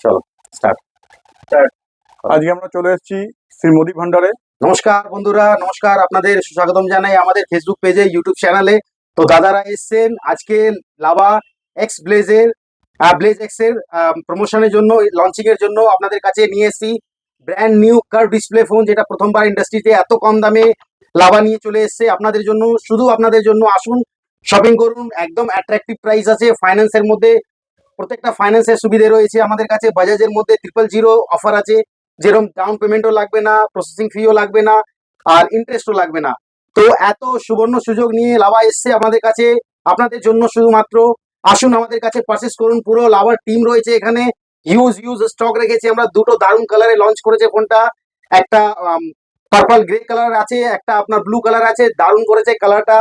চলো স্টার্ট। আজকে আমরা চলে এসেছি শ্রী মোদি ভান্ডারে। নমস্কার বন্ধুরা, নমস্কার, আপনাদের সুস্বাগতম জানাই আমাদের ফেসবুক পেজে, ইউটিউব চ্যানেলে। তো দাদারা এসছেন আজকে লাভা এক্স ব্লেজ এক্স এর প্রমোশনের জন্য, লঞ্চিং এর জন্য আপনাদের কাছে নিয়ে এসেছি brand new curve display phone, যেটা প্রথমবার ইন্ডাস্ট্রিতে এত কম দামে লাভা নিয়ে চলে এসছে আপনাদের জন্য, শুধু আপনাদের জন্য। আসুন, শপিং করুন, একদম অ্যাট্রাকটিভ প্রাইস আছে, ফাইন্যান্সের মধ্যে প্রত্যেকটা ফাইন্যান্সের সুবিধে রয়েছে আমাদের কাছে। বাজাজের মধ্যে 000 অফার আছে, যেরকম ডাউন পেমেন্টও লাগবে না, প্রসেসিং ফিও লাগবে না, আর ইন্টারেস্টও লাগবে না। তো এত সুবর্ণ সুযোগ নিয়ে লাভা এসছে আমাদের কাছে আপনাদের জন্য শুধুমাত্র। আসুন আমাদের কাছে পারচেস করুন। পুরো লাভার টিম রয়েছে এখানে, হিউজ স্টক রেখেছি আমরা। দুটো দারুণ কালারে লঞ্চ করেছে ফোনটা, একটা পার্পল গ্রে কালার আছে, একটা আপনার ব্লু কালার আছে। দারুণ করেছে কালারটা,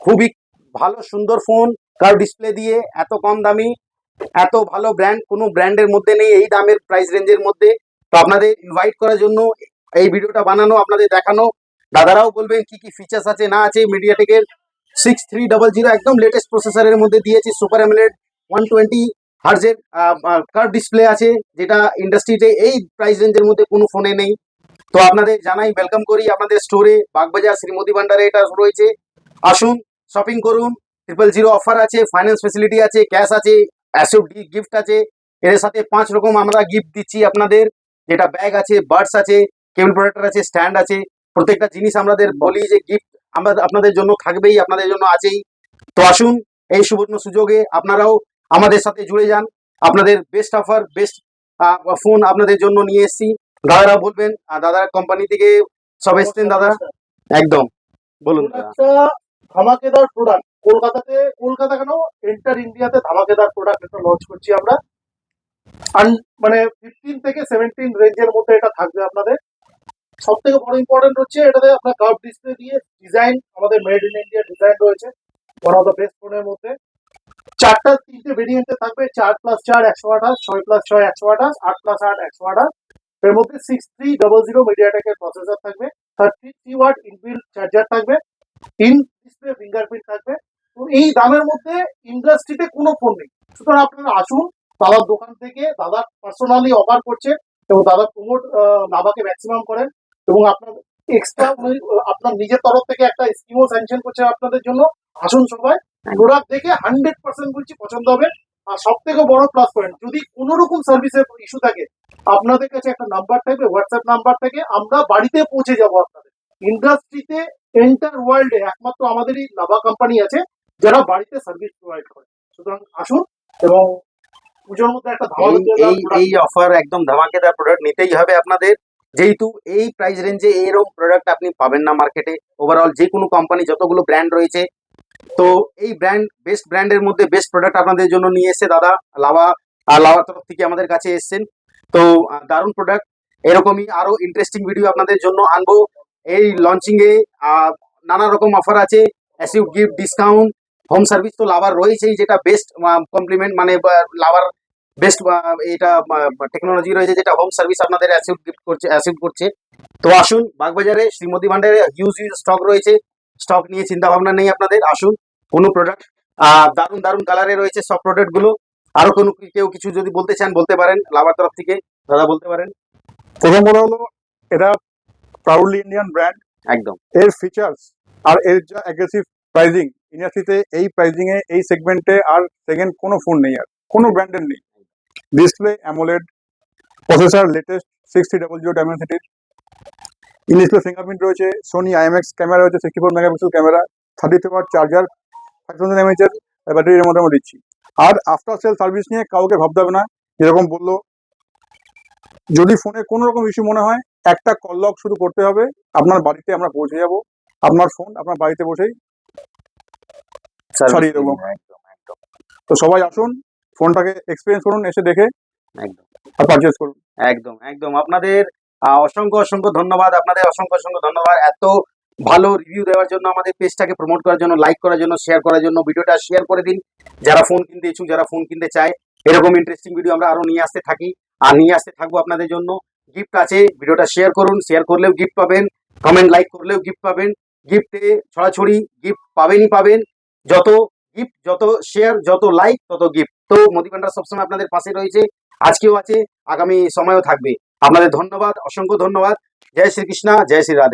খুবই ভালো সুন্দর ফোন, কার্ভ ডিসপ্লে দিয়ে এত কম দামি, এত ভালো ব্র্যান্ড কোনো ব্র্যান্ডের মধ্যে নেই এই দামের প্রাইস রেঞ্জের মধ্যে। তো আপনাদের ইনভাইট করার জন্য এই ভিডিওটা বানানো, আপনাদের দেখানো। দাদারাও বলবেন কি কি ফিচার্স আছে না আছে। মিডিয়াটেকের 6300 একদম লেটেস্ট প্রসেসরের মধ্যে দিয়েছি, সুপার অ্যামোলেড 120 হার্জের কার্ভ ডিসপ্লে আছে, যেটা ইন্ডাস্ট্রিতে এই প্রাইস রেঞ্জের মধ্যে কোনো ফোনে নেই। তো আপনাদের জানাই, ওয়েলকাম করি আপনাদের স্টোরে, বাগবাজার শ্রী মোদি ভান্ডারে এটা রয়েছে। আসুন, শপিং করুন। 000 অফার আছে, ফাইন্যান্স ফেসিলিটি আছে, ক্যাশ আছে, অ্যাসিড গিফট আছে। এর সাথে 5 রকম আমরা গিফট দিচ্ছি আপনাদের, যেটা ব্যাগ আছে, বার্ডস আছে, কেবল প্রোটেক্টর আছে, স্ট্যান্ড আছে। প্রত্যেকটা জিনিস আমাদের বলি যে গিফট আমরা আপনাদের জন্য থাকবেই, আপনাদের জন্য আছেই। তো আসুন, এই সুবর্ণ সুযোগে আপনারাও আমাদের সাথে জুড়ে যান। আপনাদের বেস্ট অফার, বেস্ট ফোন আপনাদের জন্য নিয়ে এসেছি। দাদারা বলবেন, দাদার কোম্পানি থেকে সব এসছেন দাদা, একদম বলুন দাদা। ধামাকেদার প্রোডাক্ট কলকাতা কেন, এন্টার ইন্ডিয়াতে ধামাকেদার প্রোডাক্ট এটা লঞ্চ করছি আমরা। মানে 15 থেকে 17 রেঞ্জের মধ্যে এটা থাকবে আপনাদের। সব থেকে বড় ইম্পর্টেন্ট হচ্ছে এটাতে আপনার কার্ভ ডিসপ্লে দিয়ে ডিজাইন, আমাদের মেড ইন ইন্ডিয়া ডিজাইন রয়েছে, ওয়ান অফ দ্য বেস্ট ফোনের মধ্যে। 3টে ভেরিয়েন্টে থাকবে, 4+4 128, 6+6 128, 8+8 128। এর মধ্যে 6300 মিডিয়াটেকের প্রসেসর থাকবে, 33 ওয়াট ইনবিল্ট চার্জার থাকবে, ইন ডিসপ্লে ফিঙ্গারপ্রিন্ট থাকবে। তো এই দামের মধ্যে ইন্ডাস্ট্রিতে কোনো ফোন নেই। সুতরাং আপনারা আসুন, দাদার দোকান থেকে দাদা পার্সোনালি অফার করছে এবং দাদা প্রমোট লাভাকে ম্যাক্সিমাম করেন, এবং আপনার এক্সট্রা আপনার নিজের তরফ থেকে একটা স্কিমও স্যাংশন করছে আপনাদের জন্য। আসুন সবাই, প্রোডাক্ট দেখে 100% বলছি পছন্দ হবে। আর সব থেকে বড় প্লাস পয়েন্ট, যদি কোনো রকম সার্ভিসের ইস্যু থাকে, আপনাদের কাছে একটা নাম্বার থাকবে, হোয়াটসঅ্যাপ নাম্বার থেকে আমরা বাড়িতে পৌঁছে যাবো আপনাদের। ইন্ডাস্ট্রিতে এন্টার ওয়ার্ল্ডে একমাত্র আমাদেরই লাভা কোম্পানি আছে যারা বাড়িতে সার্ভিস প্রোভাইড করে। সুতরাং আসুন, এবং পুজোর মধ্যে একটা এই অফার একদম ধামাকেদার প্রোডাক্ট নিতেই হবে আপনাদের, যেহেতু এই প্রাইস রেঞ্জে এরকম প্রোডাক্ট আপনি পাবেন না মার্কেটে। ওভারঅল যে কোনো কোম্পানি যতগুলো ব্র্যান্ড রয়েছে, তো এই ব্র্যান্ড বেস্ট ব্র্যান্ডের মধ্যে বেস্ট প্রোডাক্ট আপনাদের জন্য নিয়ে এসে দাদা লাভার তরফ থেকে আমাদের কাছে এসছেন। তো দারুণ প্রোডাক্ট, এরকমই আরো ইন্টারেস্টিং ভিডিও আপনাদের জন্য আনবো। এই লঞ্চিং এ নানা রকম অফার আছে, acid gift, discount, home service তো লাভার রয়েছেই, যেটা বেস্ট কমপ্লিমেন্ট, মানে লাভার বেস্ট এটা টেকনোলজি রয়েছে, যেটা হোম সার্ভিস আপনাদের অ্যাসিড গিফট করছে, অ্যাসিড করছে। তো আসুন, বাগবাজারে শ্রী মোদি ভান্ডারে হিউজ স্টক রয়েছে, স্টক নিয়ে চিন্তা ভাবনা নেই আপনাদের। আসুন, কোনো প্রোডাক্ট দারুণ দারুণ কালারে রয়েছে সব প্রোডাক্ট গুলো। আরো কোনো কেউ কিছু যদি বলতে চান বলতে পারেন, লাভার তরফ থেকে দাদা বলতে পারেন। প্রথম বলা হলো, এটা প্রাউডলি ইন্ডিয়ান ব্র্যান্ড, একদম। এর ফিচার্স আর এর যা অ্যাগ্রেসিভ প্রাইজিং, ইন্ডাস্ট্রিতে এই প্রাইজিং এ এই সেগমেন্টে আর সেকেন্ড কোনো ফোন নেই, আর কোনো ব্র্যান্ডের নেই। ডিসপ্লে অ্যামোলেড, প্রসেসর লেটেস্ট 6300 ডায়মেনসিটির, ইন ডিসপ্লে ফিঙ্গারপ্রিন্ট রয়েছে, সোনি IMX ক্যামেরা রয়েছে, 64 megapixel camera, 33 watt charger, 5000 mAh এর ব্যাটারির মধ্যে আমরা দিচ্ছি। আর আফটার সেল সার্ভিস নিয়ে কাউকে ভাবতে হবে না। যেরকম বললো, যদি ফোনে কোনো রকম ইস্যু মনে হয়, একটা কল লক শুরু করতে হবে, আপনার বাড়িতে আমরা পৌঁছে যাব, আপনার ফোন আপনার বাড়িতে বসেই সারিয়ে দেবো। তো সবাই আসুন, ফোনটাকে এক্সপিরিয়েন্স করুন, এসে দেখে একদম আর পারচেজ করুন। একদম একদম আপনাদের অসংখ্য ধন্যবাদ, আপনাদের অসংখ্য ধন্যবাদ এত ভালো রিভিউ দেওয়ার জন্য, আমাদের পেজটাকে প্রমোট করার জন্য, লাইক করার জন্য, শেয়ার করার জন্য। ভিডিওটা শেয়ার করে দিন যারা ফোন কিনতে ইচ্ছুক, যারা ফোন কিনতে চায়। এরকম ইন্টারেস্টিং ভিডিও আমরা আরো নিয়ে আসতে থাকি আর নিয়ে আসতে থাকবো আপনাদের জন্য। গিফট আছে, ভিডিওটা শেয়ার করুন, শেয়ার করলেও গিফট পাবেন, কমেন্ট লাইক করলেও গিফট পাবেন। গিফটে ছড়াছড়ি গিফট পাবেনই পাবেন। যত গিফট, যত শেয়ার, যত লাইক, তত গিফট। তো মোদি ভান্ডার সবসময় আপনাদের পাশে রয়েছে, আজকেও আছে, আগামী সময়ও থাকবে। আপনাদের ধন্যবাদ, অসংখ্য ধন্যবাদ। জয় শ্রীকৃষ্ণ, জয় শ্রী রাধে।